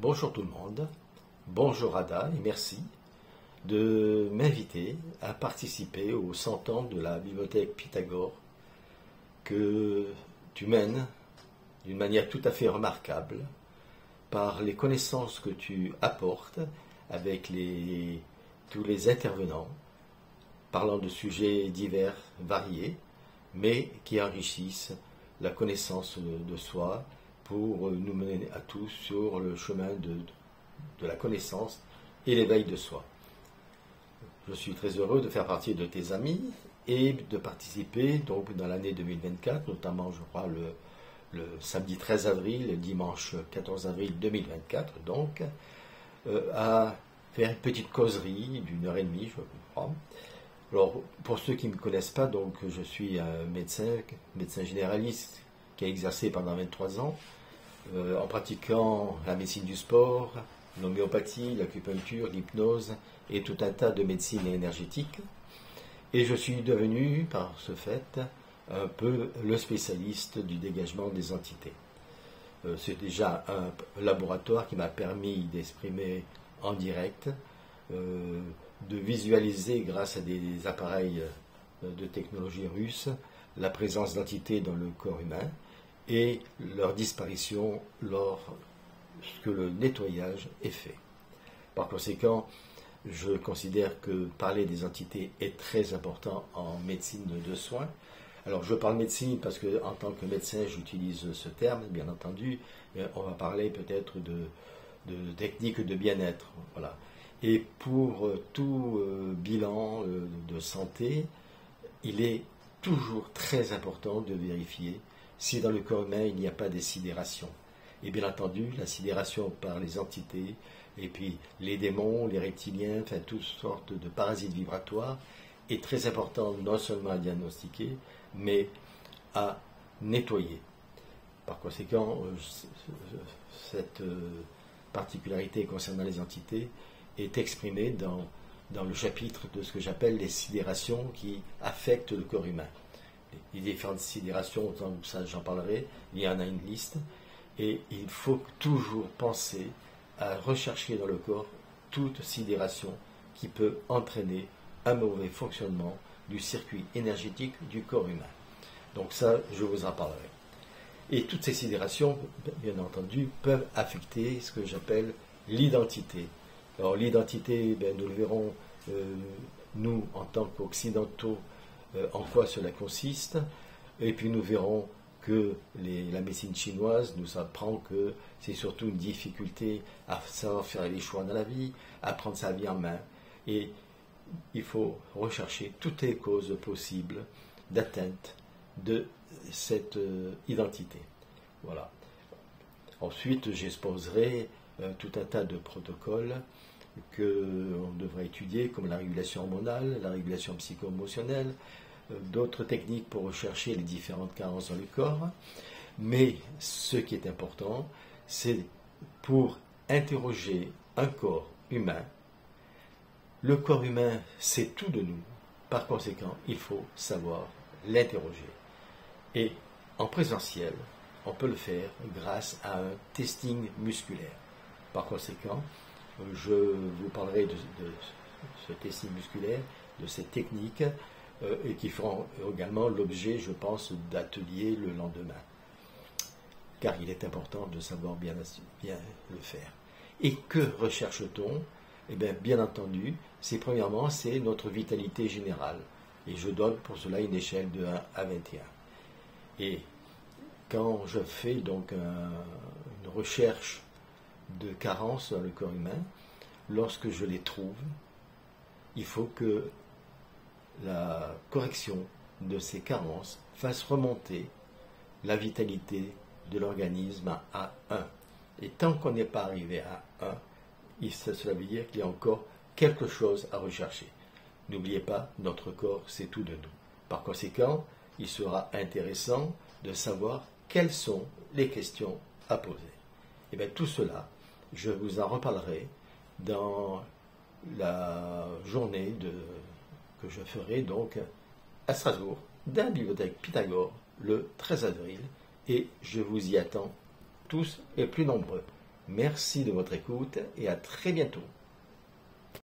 Bonjour tout le monde, bonjour Ada et merci de m'inviter à participer aux 100 ans de la bibliothèque Pythagore que tu mènes d'une manière tout à fait remarquable par les connaissances que tu apportes avec tous les intervenants parlant de sujets divers, variés, mais qui enrichissent la connaissance de soi pour nous mener à tous sur le chemin de la connaissance et l'éveil de soi. Je suis très heureux de faire partie de tes amis et de participer donc dans l'année 2024, notamment je crois le samedi 13 avril et le dimanche 14 avril 2024, donc à faire une petite causerie d'une heure et demie, je crois. Alors, pour ceux qui ne me connaissent pas, donc, je suis un médecin généraliste qui a exercé pendant 23 ans en pratiquant la médecine du sport, l'homéopathie, l'acupuncture, l'hypnose et tout un tas de médecines énergétiques. Et je suis devenu, par ce fait, un peu le spécialiste du dégagement des entités. C'est déjà un laboratoire qui m'a permis d'exprimer en direct, de visualiser grâce à des appareils de technologie russe la présence d'entités dans le corps humain et leur disparition lorsque le nettoyage est fait. Par conséquent, je considère que parler des entités est très important en médecine de soins. Alors je parle médecine parce que en tant que médecin j'utilise ce terme, bien entendu, on va parler peut-être de techniques de bien-être. Voilà. Et pour tout bilan de santé, il est toujours très important de vérifier si dans le corps humain il n'y a pas des sidérations. Et bien entendu, la sidération par les entités, et puis les démons, les reptiliens, enfin toutes sortes de parasites vibratoires, est très important non seulement à diagnostiquer, mais à nettoyer. Par conséquent, cette particularité concernant les entités est exprimée dans le chapitre de ce que j'appelle les sidérations qui affectent le corps humain. Les différentes sidérations, ça j'en parlerai, il y en a une liste, et il faut toujours penser à rechercher dans le corps toute sidération qui peut entraîner un mauvais fonctionnement du circuit énergétique du corps humain. Donc ça, je vous en parlerai. Et toutes ces sidérations, bien entendu, peuvent affecter ce que j'appelle l'identité. Alors l'identité, nous le verrons, nous, en tant qu'occidentaux, en quoi cela consiste. Et puis nous verrons que la médecine chinoise nous apprend que c'est surtout une difficulté à savoir faire les choix dans la vie, à prendre sa vie en main. Et il faut rechercher toutes les causes possibles d'atteinte de cette identité. Voilà. Ensuite, j'exposerai tout un tas de protocoles qu'on devrait étudier, comme la régulation hormonale, la régulation psycho-émotionnelle, d'autres techniques pour rechercher les différentes carences dans le corps. Mais ce qui est important, c'est pour interroger un corps humain. Le corps humain, c'est tout de nous. Par conséquent, il faut savoir l'interroger. Et en présentiel, on peut le faire grâce à un testing musculaire. Par conséquent, je vous parlerai de ce testing musculaire, de cette technique, et qui feront également l'objet, je pense, d'ateliers le lendemain. Car il est important de savoir bien le faire. Et que recherche-t-on? Eh bien entendu, premièrement, c'est notre vitalité générale. Et je donne pour cela une échelle de 1 à 21. Et quand je fais donc une recherche de carences dans le corps humain, lorsque je les trouve, il faut que la correction de ces carences fasse remonter la vitalité de l'organisme à 1. Et tant qu'on n'est pas arrivé à 1, cela veut dire qu'il y a encore quelque chose à rechercher. N'oubliez pas, notre corps, c'est tout de nous. Par conséquent, il sera intéressant de savoir quelles sont les questions à poser. Et bien tout cela, je vous en reparlerai dans la journée que je ferai donc à Strasbourg, dans la bibliothèque Pythagore, le 13 avril, et je vous y attends tous et plus nombreux. Merci de votre écoute et à très bientôt.